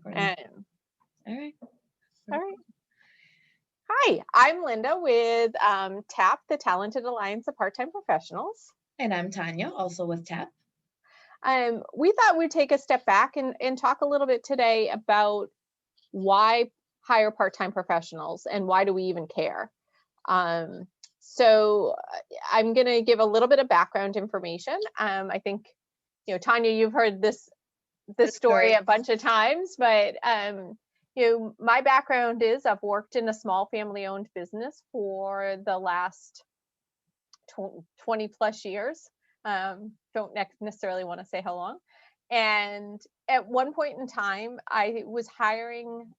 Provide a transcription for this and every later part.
Recording. All right. All right. Hi, I'm Linda with TAP, the Talented Alliance of Part-Time Professionals. And I'm Tanya, also with TAP. We thought we'd take a step back and talk a little bit today about why hire part-time professionals and why do we even care. So I'm going to give a little bit of background information. I think, Tanya, you've heard this story a bunch of times, but my background is I've worked in a small family-owned business for the last 20 plus years. Don't necessarily want to say how long. And at one point in time, I was hiring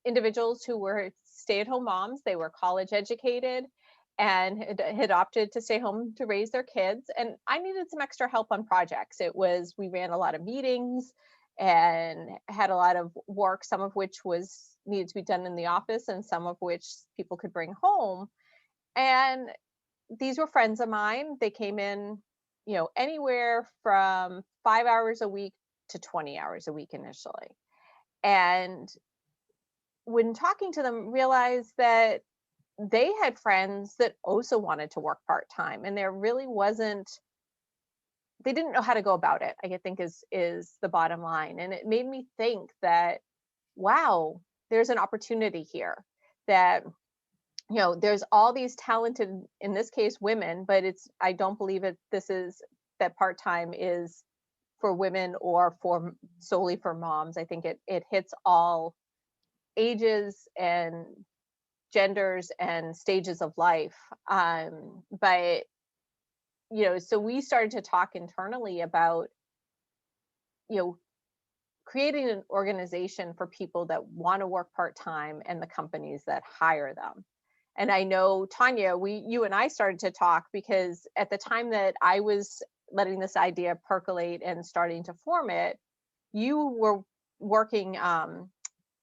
individuals who were stay-at-home moms. They were college educated and had opted to stay home to raise their kids. And I needed some extra help on projects. We ran a lot of meetings and had a lot of work, some of which needed to be done in the office and some of which people could bring home. And these were friends of mine. They came in, anywhere from 5 hours a week to 20 hours a week initially. And when talking to them, realized that they had friends that also wanted to work part-time, and there really they didn't know how to go about it, I think is the bottom line. And it made me think that, wow, there's an opportunity here that, there's all these talented, in this case, women, but I don't believe that part-time is for women or solely for moms. I think it hits all ages and genders and stages of life. But so we started to talk internally about, creating an organization for people that want to work part-time and the companies that hire them. And I know, Tanya, you and I started to talk because at the time that I was letting this idea percolate and starting to form it, you were working and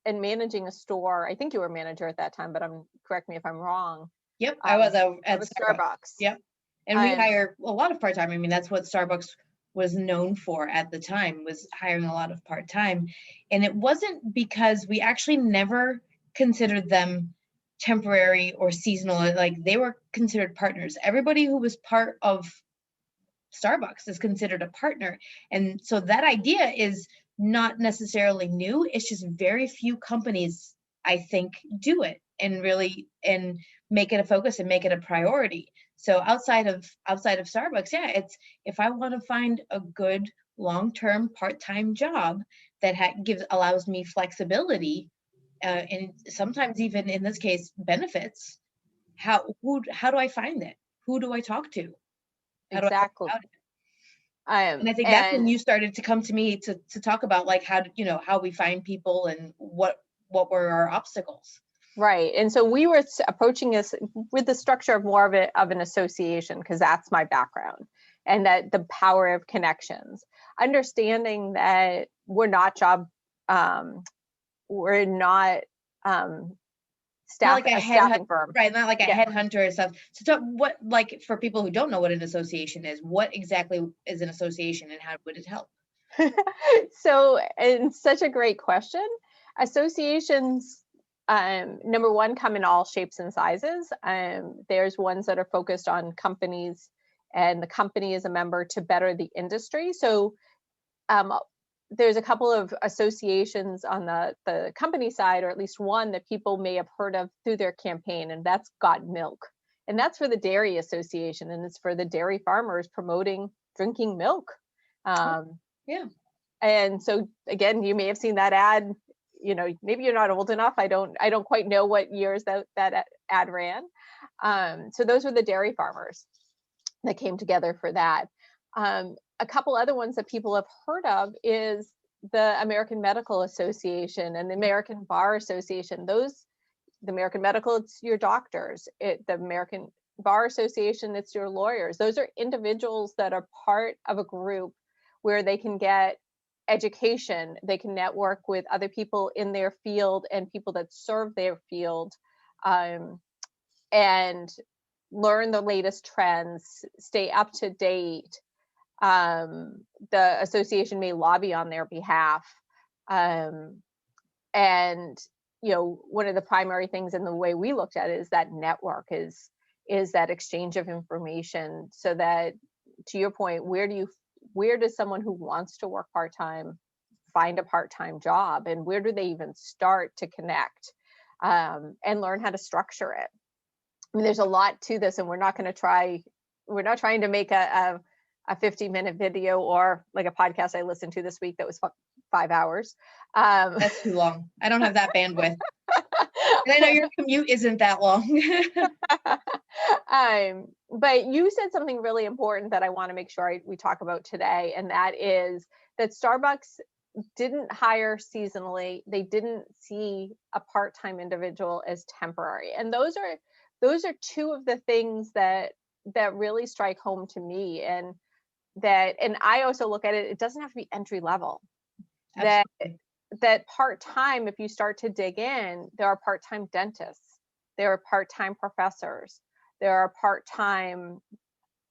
managing a store. I think you were a manager at that time, but correct me if I'm wrong. Yep, I was at Starbucks. Yep. And we hire a lot of part-time. I mean, that's what Starbucks was known for at the time, was hiring a lot of part-time. And it wasn't because we actually never considered them temporary or seasonal. Like, they were considered partners. Everybody who was part of Starbucks is considered a partner. And so that idea is not necessarily new. It's just very few companies, I think, do it and make it a focus and make it a priority. So outside of Starbucks, yeah, it's, if I want to find a good long-term part-time job that allows me flexibility, and sometimes even in this case benefits, how do I find it? Who do I talk to? Exactly. And I think that's when you started to come to me to talk about, like, how we find people and what were our obstacles. Right. And so we were approaching this with the structure of more of an association, because that's my background, and that the power of connections, understanding that we're not staffing firm. Right, not like a headhunter or stuff. So for people who don't know what an association is, what exactly is an association and how would it help? So, and such a great question. Associations, number one, come in all shapes and sizes. There's ones that are focused on companies, and the company is a member to better the industry. So there's a couple of associations on the company side, or at least one that people may have heard of through their campaign, and that's Got Milk. And that's for the Dairy Association, and it's for the dairy farmers promoting drinking milk. Yeah. And so again, you may have seen that ad. Maybe you're not old enough. I don't quite know what years that ad ran. So those were the dairy farmers that came together for that. A couple other ones that people have heard of is the American Medical Association and the American Bar Association. The American Medical, it's your doctors. The American Bar Association, it's your lawyers. Those are individuals that are part of a group where they can get education, they can network with other people in their field and people that serve their field, and learn the latest trends, stay up to date. The association may lobby on their behalf. And, one of the primary things in the way we looked at it is that network is that exchange of information, so that, to your point, where does someone who wants to work part-time find a part-time job, and where do they even start to connect, and learn how to structure it? I mean, there's a lot to this, and we're not trying to make a 50-minute video or like a podcast I listened to this week that was 5 hours. That's too long. I don't have that bandwidth. And I know your commute isn't that long. But you said something really important that I want to make sure we talk about today, and that is that Starbucks didn't hire seasonally. They didn't see a part-time individual as temporary. And those are two of the things that really strike home to me. And I also look at it, it doesn't have to be entry level. That part-time, if you start to dig in, there are part-time dentists, there are part-time professors, there are part-time,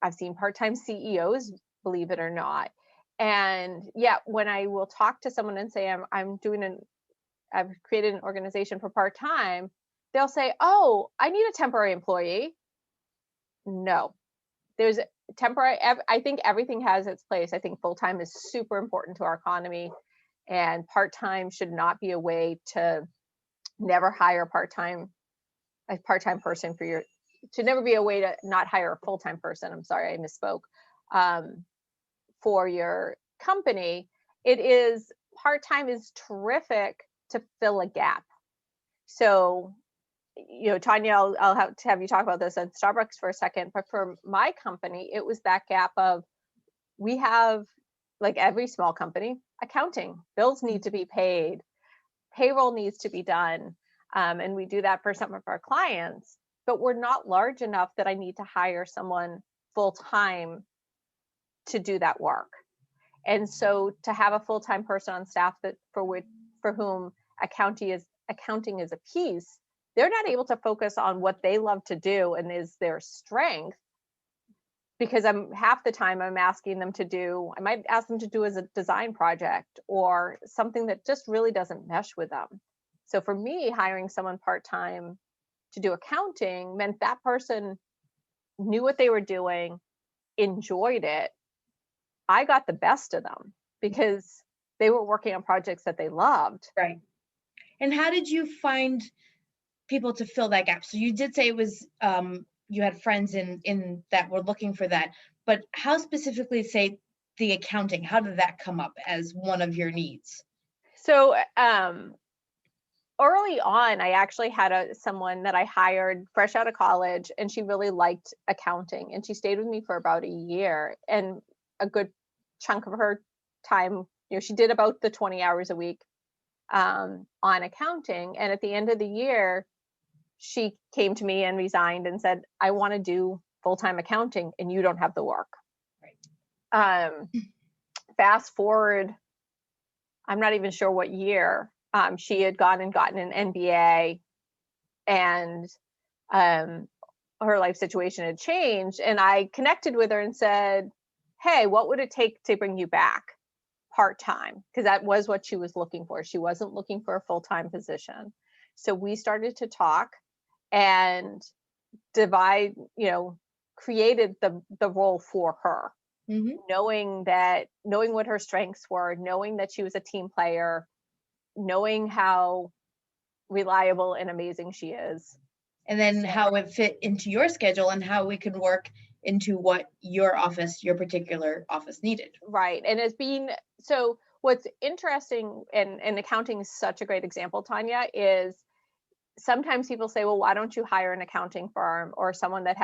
I've seen part-time CEOs, believe it or not. And yeah, when I will talk to someone and say, I've created an organization for part-time, they'll say, oh, I need a temporary employee. No, there's temporary. I think everything has its place. I think full-time is super important to our economy, and part-time should not be a way to never hire a part-time person should never be a way to not hire a full-time person. I'm sorry, I misspoke. For your company, part-time is terrific to fill a gap. So, Tanya, I'll have you talk about this at Starbucks for a second, but for my company, it was that gap of, we have, like every small company, accounting, bills need to be paid, payroll needs to be done. And we do that for some of our clients, but we're not large enough that I need to hire someone full-time to do that work. And so to have a full-time person on staff for whom accounting is a piece, they're not able to focus on what they love to do and is their strength, because half the time I might ask them to do as a design project or something that just really doesn't mesh with them. So for me, hiring someone part-time to do accounting meant that person knew what they were doing, enjoyed it. I got the best of them because they were working on projects that they loved. Right. And how did you find people to fill that gap? So you did say it was, you had friends in that were looking for that, but how specifically, say, the accounting, how did that come up as one of your needs? So early on, I actually had someone that I hired fresh out of college, and she really liked accounting, and she stayed with me for about a year, and a good chunk of her time, she did about the 20 hours a week on accounting. And at the end of the year, she came to me and resigned and said, I want to do full-time accounting and you don't have the work. Right. Fast forward, I'm not even sure what year, she had gone and gotten an MBA, and her life situation had changed. And I connected with her and said, hey, what would it take to bring you back part-time? Because that was what she was looking for. She wasn't looking for a full-time position. So we started to talk and created the role for her, knowing what her strengths were, knowing that she was a team player, knowing how reliable and amazing she is. And then how it fit into your schedule and how we could work into what your particular office needed. Right. And so what's interesting, and accounting is such a great example, Tanya, is sometimes people say, well, why don't you hire an accounting firm or someone that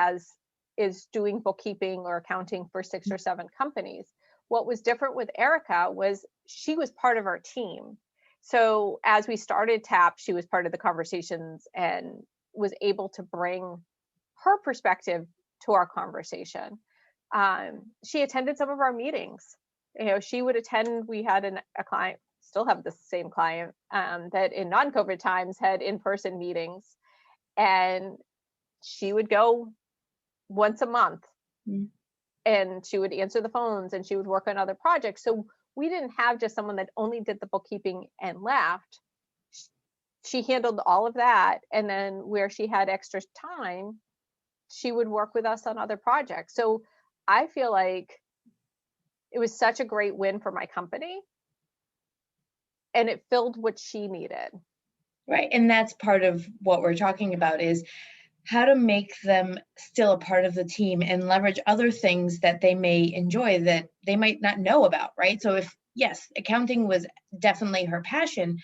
is doing bookkeeping or accounting for 6 or 7 companies? What was different with Erica was she was part of our team. So as we started TAP, she was part of the conversations and was able to bring her perspective to our conversation. She attended some of our meetings. She would attend. We had a client, still have the same client, that in non-COVID times had in-person meetings, and she would go once a month, and she would answer the phones and she would work on other projects. So we didn't have just someone that only did the bookkeeping and left. She handled all of that. And then where she had extra time, she would work with us on other projects. So I feel like it was such a great win for my company, and it filled what she needed. Right. And that's part of what we're talking about, is how to make them still a part of the team and leverage other things that they may enjoy that they might not know about, right? So if, yes, accounting was definitely her passion,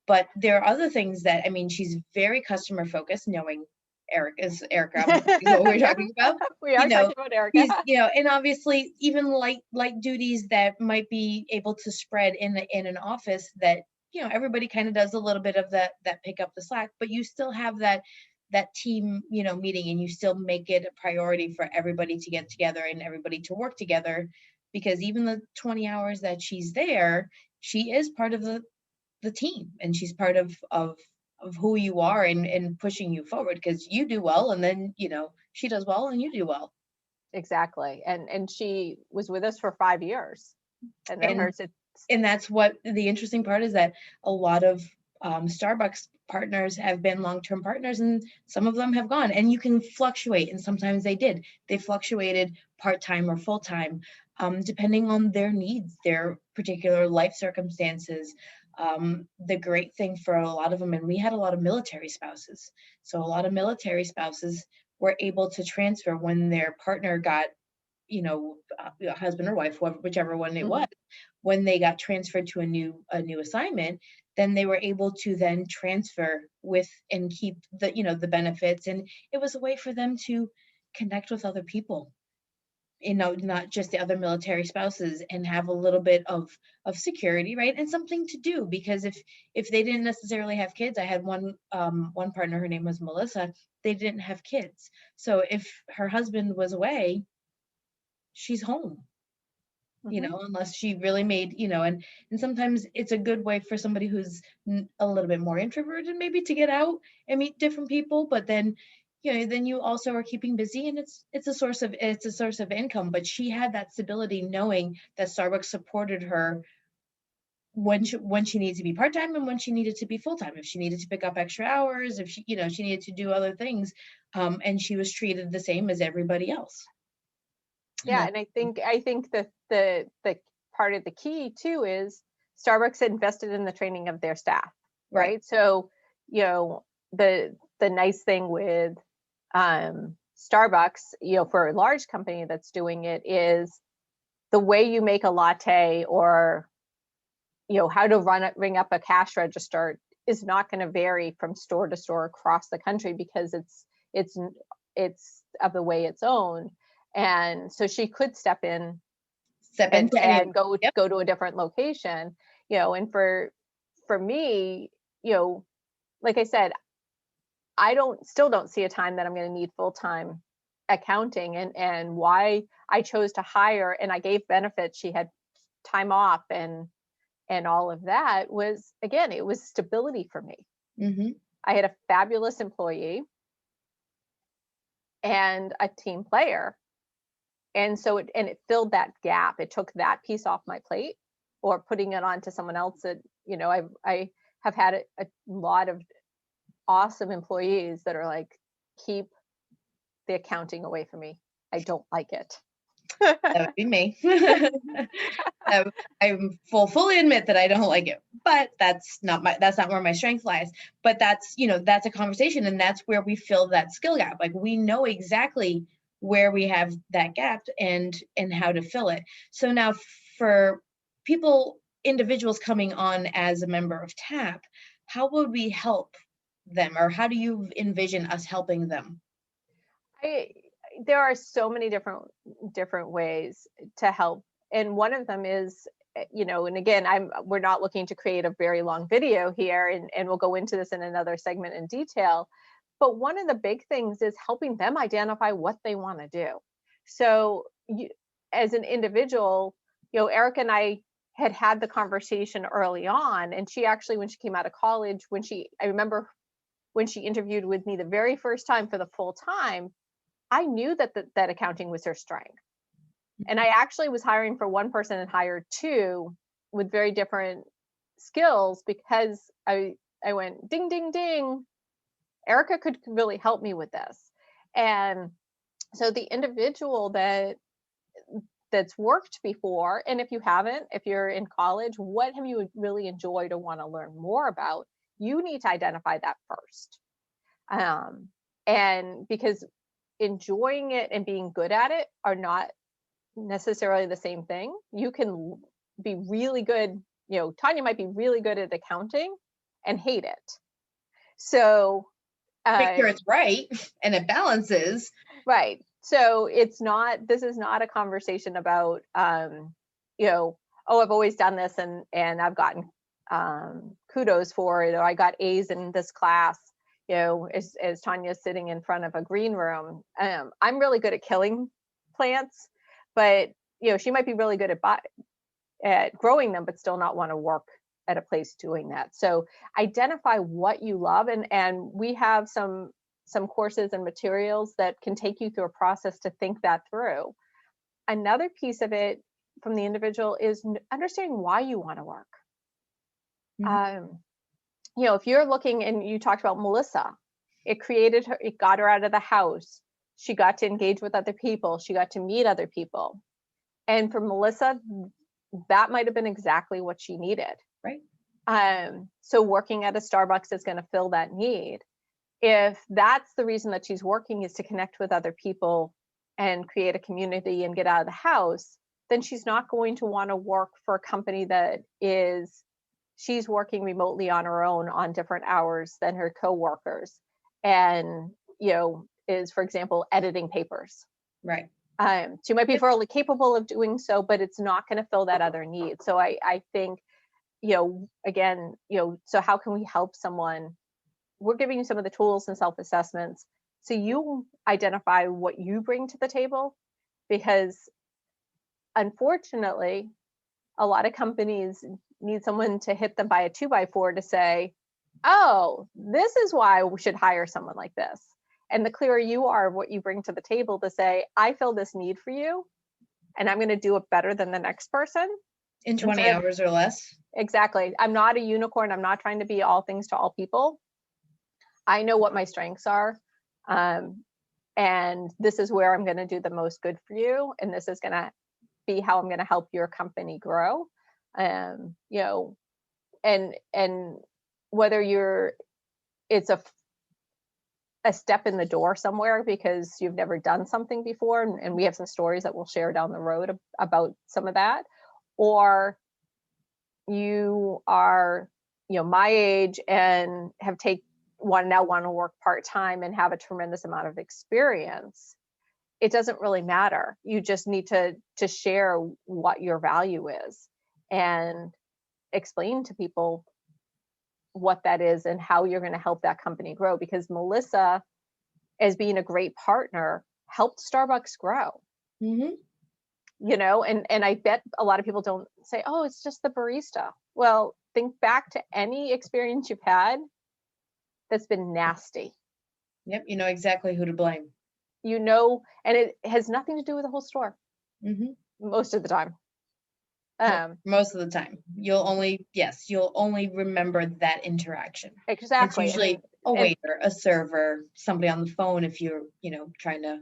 but there are other things that, I mean, she's very customer focused, knowing Erica, is what we're talking about. We are talking about Erica. And obviously even light duties that might be able to spread in an office that, everybody kind of does a little bit of that pick up the slack, but you still have that team, meeting, and you still make it a priority for everybody to get together and everybody to work together, because even the 20 hours that she's there, she is part of the team, and she's part of who you are, and pushing you forward, because you do well, and then she does well and you do well. Exactly. And she was with us for 5 years, and then and that's what the interesting part is, that a lot of Starbucks partners have been long-term partners, and some of them have gone, and you can fluctuate, and sometimes they fluctuated part-time or full-time, depending on their needs, their particular life circumstances. The great thing for a lot of them, and we had a lot of military spouses, so a lot of military spouses were able to transfer when their partner got, husband or wife, whichever one it was, when they got transferred to a new assignment, then they were able to then transfer with and keep the benefits. And it was a way for them to connect with other people, not just the other military spouses, and have a little bit of security, right? And something to do, because if they didn't necessarily have kids, I had one partner, her name was Melissa, they didn't have kids. So if her husband was away, she's home, unless she really made, and sometimes it's a good way for somebody who's a little bit more introverted maybe to get out and meet different people, but then then you also are keeping busy, and it's a source of income. But she had that stability, knowing that Starbucks supported her when she needed to be part-time and when she needed to be full-time, if she needed to pick up extra hours, if she she needed to do other things, and she was treated the same as everybody else. Yeah, and I think that the part of the key too is Starbucks invested in the training of their staff, right? So, the nice thing with Starbucks, for a large company that's doing it, is the way you make a latte, or how to ring up a cash register, is not going to vary from store to store across the country, because it's of the way it's owned. And so she could step in and go to a different location, and for me, like I said, I still don't see a time that I'm going to need full-time accounting, and why I chose to hire, and I gave benefits. She had time off and all of that was, again, it was stability for me. I had a fabulous employee and a team player. And so it filled that gap. It took that piece off my plate, or putting it on to someone else. That, I have had a lot of awesome employees that are like, keep the accounting away from me. I don't like it. That would be me. I fully admit that I don't like it, but that's not where my strength lies. But that's a conversation, and that's where we fill that skill gap. Like, we know exactly where we have that gap and how to fill it. So now, for individuals coming on as a member of TAP, how would we help them, or how do you envision us helping them? There are so many different ways to help, and one of them is, and again, we're not looking to create a very long video here, and we'll go into this in another segment in detail. But one of the big things is helping them identify what they want to do. So, as an individual, Erica and I had the conversation early on, and she actually, when she came out of college, I remember when she interviewed with me the very first time for the full time, I knew that accounting was her strength. And I actually was hiring for one person and hired two with very different skills because I went ding, ding, ding. Erica could really help me with this. And so the individual that's worked before, and if you haven't, if you're in college, what have you really enjoyed or want to learn more about? You need to identify that first. And because enjoying it and being good at it are not necessarily the same thing. You can be really good, Tanya might be really good at accounting and hate it. So make sure it's right and it balances. Right. So this is not a conversation about, oh, I've always done this and I've gotten kudos for it, or I got A's in this class, as Tanya's sitting in front of a green room. I'm really good at killing plants, but, she might be really good at growing them, but still not want to work at a place doing that. So identify what you love, and we have some courses and materials that can take you through a process to think that through. Another piece of it from the individual is understanding why you want to work. Mm-hmm. If you're looking, and you talked about Melissa, it got her out of the house. She got to engage with other people. She got to meet other people. And for Melissa, that might have been exactly what she needed. Right. So working at a Starbucks is going to fill that need. If that's the reason that she's working, is to connect with other people and create a community and get out of the house, then she's not going to want to work for a company that she's working remotely on her own on different hours than her coworkers, and is, for example, editing papers. Right. She might be fairly capable of doing so, but it's not going to fill that other need. So I think, again, so how can we help someone? We're giving you some of the tools and self-assessments so you identify what you bring to the table, because unfortunately, a lot of companies need someone to hit them by a 2x4 to say, oh, this is why we should hire someone like this. And the clearer you are of what you bring to the table to say, I fill this need for you, and I'm going to do it better than the next person. In 20 hours or less. Exactly. I'm not a unicorn. I'm not trying to be all things to all people. I know what my strengths are. And this is where I'm going to do the most good for you. And this is going to be how I'm going to help your company grow. And whether it's a step in the door somewhere because you've never done something before. And we have some stories that we'll share down the road about some of that, or you are, my age and now want to work part-time and have a tremendous amount of experience. It doesn't really matter. You just need to share what your value is and explain to people what that is and how you're going to help that company grow, because Melissa, as being a great partner, helped Starbucks grow. Mm-hmm. And I bet a lot of people don't say, oh, it's just the barista. Well, think back to any experience you've had that's been nasty. Yep. You know exactly who to blame. And it has nothing to do with the whole store. Mm-hmm. Most of the time. Most of the time. You'll only remember that interaction. Exactly. It's usually a waiter, a server, somebody on the phone if you're, trying to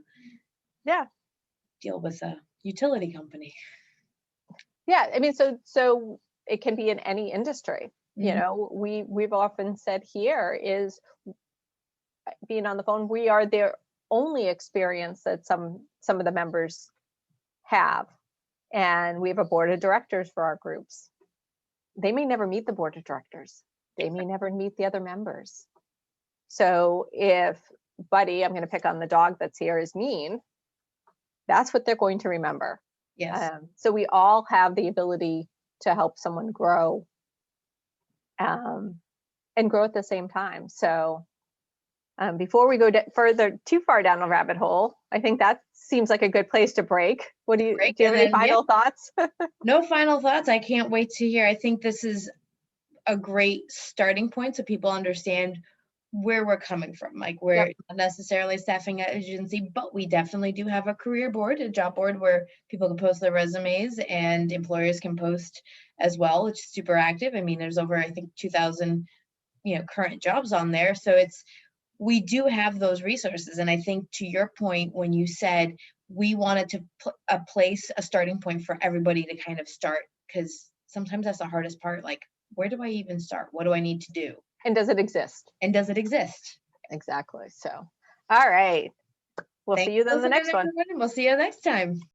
deal with a utility company. Yeah. I mean, so it can be in any industry. Mm-hmm. We've often said here is being on the phone, we are their only experience that some of the members have. And we have a board of directors for our groups. They may never meet the board of directors. They may never meet the other members. So if Buddy, I'm going to pick on the dog that's here, is mean, that's what they're going to remember. Yes. So we all have the ability to help someone grow and grow at the same time. So before we go too far down the rabbit hole, I think that seems like a good place to break. Do you have any final thoughts? No final thoughts. I can't wait to hear. I think this is a great starting point so people understand where we're coming from. Like, we're not necessarily a staffing agency, but we definitely do have a career board, a job board where people can post their resumes and employers can post as well, which is super active. I mean, there's over, I think, 2,000, current jobs on there. So we do have those resources. And I think, to your point, when you said we wanted to place a starting point for everybody to kind of start, because sometimes that's the hardest part. Like, where do I even start? What do I need to do? And does it exist? And does it exist? Exactly. So, all right. We'll see you then the next one. We'll see you next time.